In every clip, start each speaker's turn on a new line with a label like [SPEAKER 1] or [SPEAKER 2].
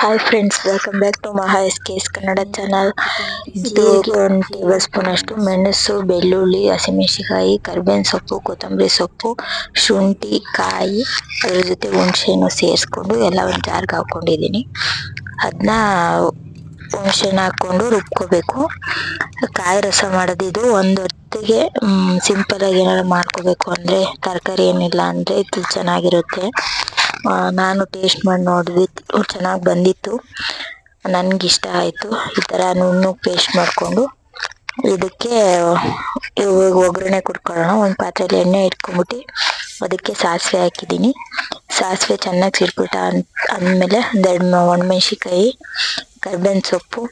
[SPEAKER 1] Hi friends, welcome back to Maha S Kannada channel. ಜೀರಿಗೆ 1 table spoon ಅಷ್ಟು, ಮೆಣಸು, ಬೆಳ್ಳುಳ್ಳಿ, ಹಸಿಮೆಣಸಿನಕಾಯಿ, ಕರಿಬೇವಿನ ಸೊಪ್ಪು, ಕೊತ್ತಂಬರಿ ಸೊಪ್ಪು, ಶುಂಠಿ, ಕಾಯಿ, ಅದ್ರ ಜೊತೆ ಹುಣಸೆಹಣ್ಣು ಸೇರಿಸ್ಕೊಂಡು ಎಲ್ಲ ಒಂದು ಜಾರ್ಗೆ ಹಾಕೊಂಡಿದ್ದೀನಿ. ಅದನ್ನ ಹುಣಸೆಹಣ್ಣು ಹಾಕೊಂಡು ರುಬ್ಕೋಬೇಕು. ಕಾಯಿ ರಸ ಮಾಡೋದಿದು. ಒಂದು ಹೊತ್ತಿಗೆ ಸಿಂಪಲ್ ಆಗಿ ಏನಾದ್ರು ಮಾಡ್ಕೋಬೇಕು ಅಂದರೆ, ತರಕಾರಿ ಏನಿಲ್ಲ ಅಂದರೆ ಇದು ಚೆನ್ನಾಗಿರುತ್ತೆ. ನಾನು ಟೇಸ್ಟ್ ಮಾಡಿ ನೋಡಿದ್ವಿ, ಚೆನ್ನಾಗಿ ಬಂದಿತ್ತು, ನನಗಿಷ್ಟ ಆಯಿತು. ಈ ಥರ ನುಣ್ಣಗೆ ಪೇಸ್ಟ್ ಮಾಡಿಕೊಂಡು ಇದಕ್ಕೆ ಇವಾಗ ಒಗ್ಗರಣೆ ಕೊಟ್ಕೊಳ್ಳೋಣ. ಒಂದು ಪಾತ್ರೆಯಲ್ಲಿ ಎಣ್ಣೆ ಇಟ್ಕೊಂಬಿಟ್ಟು ಅದಕ್ಕೆ ಸಾಸಿವೆ ಹಾಕಿದ್ದೀನಿ. ಸಾಸಿವೆ ಚೆನ್ನಾಗಿ ಸಿಡ್ಬಿಟ್ಟ ಅಂದಮೇಲೆ 2 ಒಣಮೆಣ್ಸಿಕಾಯಿ, ಕರಿಬೇವಿನ ಸೊಪ್ಪು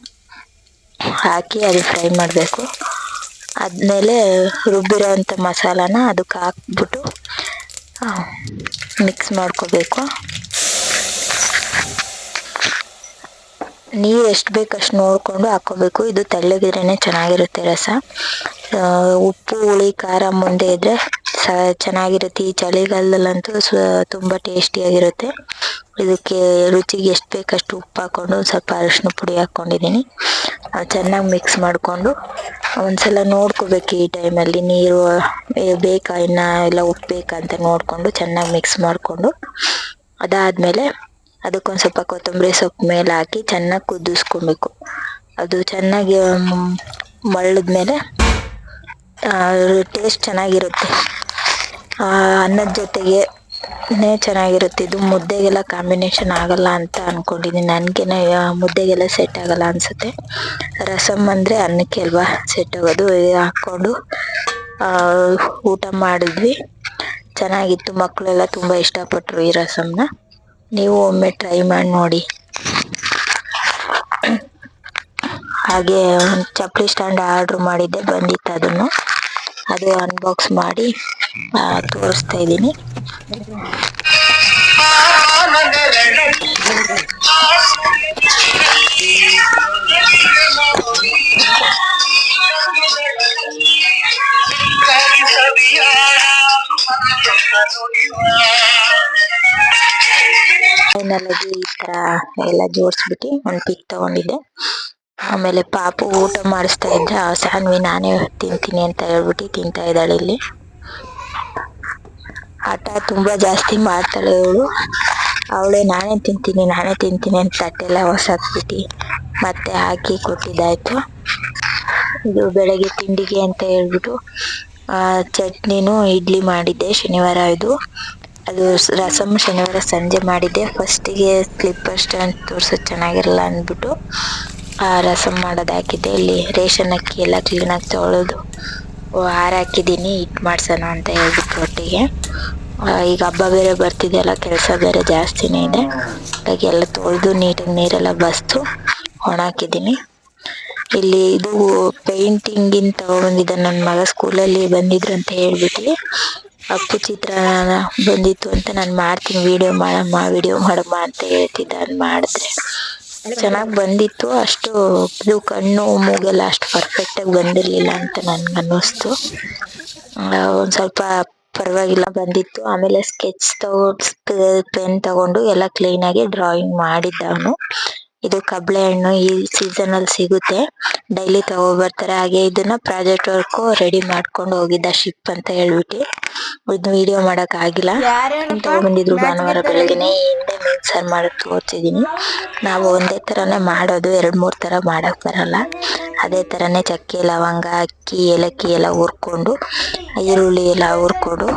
[SPEAKER 1] ಹಾಕಿ ಅದು ಫ್ರೈ ಮಾಡಬೇಕು. ಆದಮೇಲೆ ರುಬ್ಬಿರೋವಂಥ ಮಸಾಲಾನ ಅದಕ್ಕೆ ಹಾಕ್ಬಿಟ್ಟು ಮಿಕ್ಸ್ ಮಾಡ್ಕೋಬೇಕು. ನೀರು ಎಷ್ಟು ಬೇಕು ಅಷ್ಟು ನೋಡಿಕೊಂಡು ಹಾಕ್ಕೋಬೇಕು. ಇದು ತೆಳ್ಳಗಿದ್ರೇ ಚೆನ್ನಾಗಿರುತ್ತೆ ರಸ. ಉಪ್ಪು, ಹುಳಿ, ಖಾರ ಮುಂದೆ ಇದ್ದರೆ ಚೆನ್ನಾಗಿರುತ್ತೆ. ಈ ಚಳಿಗಾಲದಲ್ಲಂತೂ ತುಂಬ ಟೇಸ್ಟಿಯಾಗಿರುತ್ತೆ. ಇದಕ್ಕೆ ರುಚಿಗೆ ಎಷ್ಟು ಬೇಕಷ್ಟು ಉಪ್ಪು ಹಾಕ್ಕೊಂಡು ಸ್ವಲ್ಪ ಅರಿಶಿನ ಪುಡಿ ಹಾಕ್ಕೊಂಡಿದ್ದೀನಿ. ಚೆನ್ನಾಗಿ ಮಿಕ್ಸ್ ಮಾಡಿಕೊಂಡು ಒಂದ್ಸಲ ನೋಡ್ಕೋಬೇಕು ಈ ಟೈಮಲ್ಲಿ ನೀರು ಬೇಕಾ ಇಲ್ಲ ಉಪ್ಪು ಬೇಕಾ ಅಂತ ನೋಡಿಕೊಂಡು ಚೆನ್ನಾಗಿ ಮಿಕ್ಸ್ ಮಾಡಿಕೊಂಡು, ಅದಾದಮೇಲೆ ಅದಕ್ಕೊಂದು ಸ್ವಲ್ಪ ಕೊತ್ತಂಬರಿ ಸೊಪ್ಪು ಮೇಲೆ ಹಾಕಿ ಚೆನ್ನಾಗಿ ಕುದಿಸ್ಕೊಬೇಕು. ಅದು ಚೆನ್ನಾಗಿ ಮಳ್ಳಿದ್ಮೇಲೆ ಟೇಸ್ಟ್ ಚೆನ್ನಾಗಿರುತ್ತೆ. ಅನ್ನದ ಜೊತೆಗೆ ಚೆನ್ನಾಗಿರುತ್ತೆ. ಇದು ಮುದ್ದೆಗೆಲ್ಲ ಕಾಂಬಿನೇಷನ್ ಆಗಲ್ಲ ಅಂತ ಅಂದ್ಕೊಂಡಿದ್ದೀನಿ. ನನಗೇನೆ ಮುದ್ದೆಗೆಲ್ಲ ಸೆಟ್ ಆಗಲ್ಲ ಅನಿಸುತ್ತೆ. ರಸಮ್ ಅಂದರೆ ಅನ್ನಕ್ಕೆ ಅಲ್ವಾ ಸೆಟ್ ಆಗೋದು. ಹಾಕ್ಕೊಂಡು ಊಟ ಮಾಡಿದ್ವಿ. ಚೆನ್ನಾಗಿತ್ತು. ಮಕ್ಕಳೆಲ್ಲ ತುಂಬ ಇಷ್ಟಪಟ್ಟರು ಈ ರಸಮ್ನ. ನೀವು ಒಮ್ಮೆ ಟ್ರೈ ಮಾಡಿ ನೋಡಿ. ಹಾಗೆ ಒಂದು ಚಪ್ಪಲಿ ಸ್ಟ್ಯಾಂಡ್ ಆರ್ಡ್ರ್ ಮಾಡಿದ್ದೆ, ಬಂದಿತ್ತು. ಅದು ಅನ್ಬಾಕ್ಸ್ ಮಾಡಿ ತೋರಿಸ್ತಾ ಇದ್ದೀನಿ. ಫೈನಲಾಗಿ ಈ ಥರ ಎಲ್ಲ ಜೋಡಿಸ್ಬಿಟ್ಟು ಒಂದು ಪಿಕ್ ತಗೊಂಡಿದ್ದೆ. ಆಮೇಲೆ ಪಾಪು ಊಟ ಮಾಡಿಸ್ತಾ ಇದ್ದೆ. ಸಾನ್ವಿ ನಾನೇ ತಿಂತೀನಿ ಅಂತ ಹೇಳ್ಬಿಟ್ಟು ತಿಂತಾ ಇದ್ದಾಳೆ. ಇಲ್ಲಿ ಆಟ ತುಂಬ ಜಾಸ್ತಿ ಮಾಡ್ತಾಳೆ ಅವಳೇ ನಾನೇ ತಿಂತೀನಿ ಅಂತ ತಟ್ಟೆಲ್ಲ ಹೊಸಾಕ್ಬಿಟ್ಟು ಮತ್ತೆ ಹಾಕಿ ಕೊಟ್ಟಿದ್ದಾಯ್ತು. ಇದು ಬೆಳಗ್ಗೆ ತಿಂಡಿಗೆ ಅಂತ ಹೇಳ್ಬಿಟ್ಟು ಚಟ್ನಿನೂ ಇಡ್ಲಿ ಮಾಡಿದ್ದೆ. ಶನಿವಾರ ಅದು ರಸಮ್ ಶನಿವಾರ ಸಂಜೆ ಮಾಡಿದ್ದೆ. ಫಸ್ಟಿಗೆ ಸ್ಲಿಪ್ಪರ್ ಸ್ಟ್ಯಾಂಡ್ ತೋರ್ಸೋದು ಚೆನ್ನಾಗಿರಲ್ಲ ಅಂದ್ಬಿಟ್ಟು ರಸಮ್ ಮಾಡೋದು ಹಾಕಿದ್ದೆ. ಇಲ್ಲಿ ರೇಷನ್ ಅಕ್ಕಿ ಎಲ್ಲ ಕ್ಲೀನಾಗಿ ತೊಳೆದು ಹಾಕಿದ್ದೀನಿ, ಹಿಟ್ಟು ಮಾಡ್ಸೋಣ ಅಂತ ಹೇಳ್ಬಿಟ್ಟು ಒಟ್ಟಿಗೆ. ಈಗ ಹಬ್ಬ ಬೇರೆ ಬರ್ತಿದೆಯಲ್ಲ, ಕೆಲಸ ಬೇರೆ ಜಾಸ್ತಿನೇ ಇದೆ. ಹಾಗಾಗಿ ಎಲ್ಲ ತೊಳೆದು ನೀಟಾಗಿ ನೀರೆಲ್ಲ ಬಸ್ತು ಒಣಾಕಿದ್ದೀನಿ. ಇಲ್ಲಿ ಇದು ಪೇಂಟಿಂಗಿನ ತಗೊಂಡಿದ್ದೆ. ನನ್ನ ಮಗ ಸ್ಕೂಲಲ್ಲಿ ಬಂದಿದ್ರು ಅಂತ ಹೇಳ್ಬಿಟ್ಟು ಅಪ್ಪು ಚಿತ್ರಾನ್ನ ಬಂದಿತ್ತು ಅಂತ ನಾನು ಮಾಡ್ತೀನಿ ವಿಡಿಯೋ ಮಾಡಮ್ಮ ಅಂತ ಹೇಳ್ತಿದ್ದ. ಅದು ಮಾಡಿದ್ರೆ ಚೆನ್ನಾಗಿ ಬಂದಿತ್ತು. ಅಷ್ಟು ಇದು ಕಣ್ಣು ಮೂಗೆಲ್ಲ ಅಷ್ಟು ಪರ್ಫೆಕ್ಟಾಗಿ ಬಂದಿರಲಿಲ್ಲ ಅಂತ ನನಗನ್ನಿಸ್ತು. ಒಂದು ಸ್ವಲ್ಪ ಪರವಾಗಿಲ್ಲ ಬಂದಿತ್ತು. ಆಮೇಲೆ ಸ್ಕೆಚ್ ಪೆನ್ ತಗೊಂಡು ಎಲ್ಲ ಕ್ಲೀನಾಗಿ ಡ್ರಾಯಿಂಗ್ ಮಾಡಿದ್ದ ಅವನು. ಇದು ಕಬ್ಳೆ ಹಣ್ಣು ಈ ಸೀಸನಲ್ಲಿ ಸಿಗುತ್ತೆ, ಡೈಲಿ ತಗೊಬರ್ತಾರೆ. ಹಾಗೆ ಇದನ್ನ ಪ್ರಾಜೆಕ್ಟ್ ವರ್ಕು ರೆಡಿ ಮಾಡ್ಕೊಂಡು ಹೋಗಿದ್ದ ಶಿಪ್ ಅಂತ ಹೇಳ್ಬಿಟ್ಟು. ಇದನ್ನ ವಿಡಿಯೋ ಮಾಡೋಕ್ಕಾಗಿಲ್ಲ. ತಗೊಂಡ್ಬಂದಿದ್ರು ಭಾನುವಾರ ಬೆಳಗ್ಗೆನೆ. ಹಿಂದೆ ಮೀನು ಸಾರು ಮಾಡೋದು ತೋರಿಸಿದ್ದೀನಿ. ನಾವು ಒಂದೇ ಥರನೇ ಮಾಡೋದು, 2-3 ಥರ ಮಾಡೋಕ್ಕೆ ಬರಲ್ಲ. ಅದೇ ಥರನೇ ಚಕ್ಕೆ, ಲವಂಗ, ಅಕ್ಕಿ, ಏಲಕ್ಕಿ ಎಲ್ಲ ಹುರ್ಕೊಂಡು, ಈರುಳ್ಳಿ ಎಲ್ಲ ಹುರ್ಕೊಂಡು,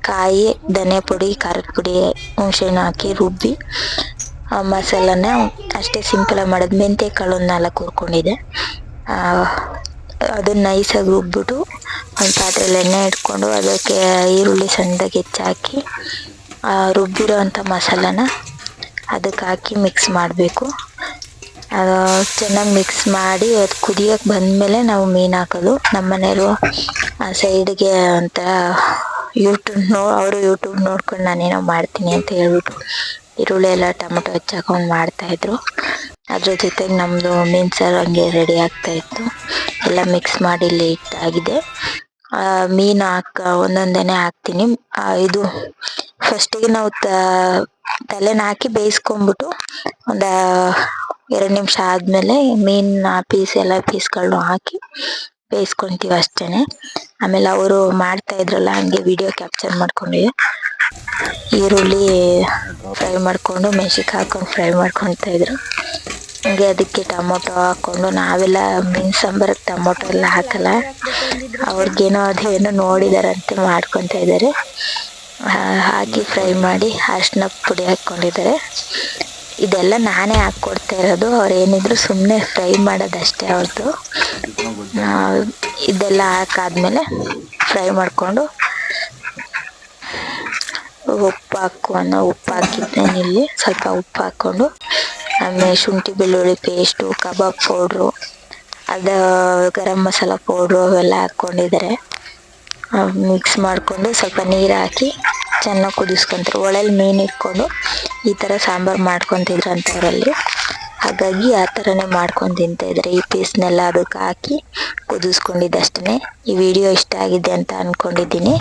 [SPEAKER 1] ಕಾಯಿ, ಧನಿಯಾ ಪುಡಿ, ಖಾರದ ಪುಡಿ, ಹುಣಸೆಹಣ್ಣು ಹಾಕಿ ರುಬ್ಬಿ ಮಸಾಲನ ಅಷ್ಟೇ ಸಿಂಪಲಾಗಿ ಮಾಡೋದು. ಮೆಂತ್ಯ ಕಾಳು 4 ಹುರ್ಕೊಂಡಿದ್ದೆ. ಅದನ್ನ ನೈಸಾಗಿ ರುಬ್ಬಿಟ್ಟು ಒಂದು ಪಾತ್ರೆಯಲ್ಲಿ ಎಣ್ಣೆ ಇಟ್ಕೊಂಡು ಅದಕ್ಕೆ ಈರುಳ್ಳಿ ಸಣ್ಣದಾಗಿ ಹೆಚ್ಚಾಕಿ ರುಬ್ಬಿರೋ ಅಂಥ ಮಸಾಲಾನ ಅದಕ್ಕೆ ಹಾಕಿ ಮಿಕ್ಸ್ ಮಾಡಬೇಕು. ಚೆನ್ನಾಗಿ ಮಿಕ್ಸ್ ಮಾಡಿ ಅದು ಕುದಿಯೋಕ್ಕೆ ಬಂದಮೇಲೆ ನಾವು ಮೀನು ಹಾಕೋದು. ನಮ್ಮ ಮನೆಯವರು ಸೈಡ್ಗೆ ಒಂಥರ ಅವರು ಯೂಟ್ಯೂಬ್ ನೋಡ್ಕೊಂಡು ನಾನೇನೋ ಮಾಡ್ತೀನಿ ಅಂತ ಹೇಳ್ಬಿಟ್ಟು ಈರುಳ್ಳಿ ಎಲ್ಲ ಟೊಮೊಟೊ ಹೆಚ್ಚಾಕೊಂಡು ಮಾಡ್ತಾಯಿದ್ರು. ಅದ್ರ ಜೊತೆಗೆ ನಮ್ಮದು ಮೀನು ಸಾರು ಹಂಗೆ ರೆಡಿ ಆಗ್ತಾಯಿತ್ತು. ಎಲ್ಲ ಮಿಕ್ಸ್ ಮಾಡಿ ಇಲ್ಲಿ ಇಟ್ಟಾಗಿದೆ. ಮೀನು ಒಂದೊಂದೇನೆ ಹಾಕ್ತೀನಿ. ಇದು ಫಸ್ಟಿಗೆ ನಾವು ತಲೆನ ಹಾಕಿ ಬೇಯಿಸ್ಕೊಂಡ್ಬಿಟ್ಟು ಒಂದ 2 ನಿಮಿಷ ಆದ್ಮೇಲೆ ಮೀನಿನ ಪೀಸ್ಗಳನ್ನ ಹಾಕಿ ಬೇಯಿಸ್ಕೊಂತೀವಿ ಅಷ್ಟೇನೆ. ಆಮೇಲೆ ಅವರು ಮಾಡ್ತಾ ಇದ್ರಲ್ಲ ಹಂಗೆ ವಿಡಿಯೋ ಕ್ಯಾಪ್ಚರ್ ಮಾಡ್ಕೊಂಡ್ವಿ. ಈರುಳ್ಳಿ ಫ್ರೈ ಮಾಡ್ಕೊಂಡು ಮೆಣಸಿನ್ಕಾಯಿ ಹಾಕೊಂಡು ಫ್ರೈ ಮಾಡ್ಕೊತಾ ಇದ್ರು. ಹಂಗೆ ಅದಕ್ಕೆ ಟೊಮೊಟೊ ಹಾಕೊಂಡು, ನಾವೆಲ್ಲ ಮೀನ್ ಸಾಂಬಾರಿಗೆ ಟೊಮೊಟೊ ಎಲ್ಲ ಹಾಕಲ್ಲ. ಅವ್ರಿಗೇನೋ ಅದೇನೋ ನೋಡಿದಾರಂತೆ ಮಾಡ್ಕೊತಾ ಇದ್ದಾರೆ. ಹಾಕಿ ಫ್ರೈ ಮಾಡಿ ಅರಿಶಿನ ಪುಡಿ ಹಾಕ್ಕೊಂಡಿದ್ದಾರೆ. ಇದೆಲ್ಲ ನಾನೇ ಹಾಕ್ಕೊಡ್ತಾ ಇರೋದು. ಅವ್ರು ಏನಿದ್ರು ಸುಮ್ಮನೆ ಫ್ರೈ ಮಾಡೋದಷ್ಟೇ ಅವ್ರದ್ದು. ಇದೆಲ್ಲ ಹಾಕಾದ್ಮೇಲೆ ಫ್ರೈ ಮಾಡಿಕೊಂಡು ಉಪ್ಪು ಹಾಕಿದ್ದೇನೆ. ಇಲ್ಲಿ ಸ್ವಲ್ಪ ಉಪ್ಪು ಹಾಕ್ಕೊಂಡು ಆಮೇಲೆ ಶುಂಠಿ ಬೆಳ್ಳುಳ್ಳಿ ಪೇಸ್ಟು, ಕಬಾಬ್ ಪೌಡ್ರು, ಗರಂ ಮಸಾಲ ಪೌಡ್ರು ಅವೆಲ್ಲ ಹಾಕ್ಕೊಂಡಿದ್ದಾರೆ. ಮಿಕ್ಸ್ ಮಾಡಿಕೊಂಡು ಸ್ವಲ್ಪ ನೀರು ಹಾಕಿ ಚೆನ್ನಾಗಿ ಕುದಿಸ್ಕೊಂತಾರೆ. ಒಳಲ್ಲಿ ಮೀನು ಇಟ್ಕೊಂಡು ಈ ಥರ ಸಾಂಬಾರು ಮಾಡ್ಕೊತಿದ್ರು ಅಂಥವ್ರಲ್ಲಿ. ಹಾಗಾಗಿ ಆ ಥರನೇ ಮಾಡ್ಕೊಂಡು ತಿಂತಾಯಿದ್ದಾರೆ. ಈ ಪೀಸ್ನೆಲ್ಲ ಅದಕ್ಕೆ ಹಾಕಿ ಕುದಿಸ್ಕೊಂಡಿದ್ದಷ್ಟೇ. ಈ ವಿಡಿಯೋ ಇಷ್ಟ ಆಗಿದೆ ಅಂತ ಅಂದ್ಕೊಂಡಿದ್ದೀನಿ.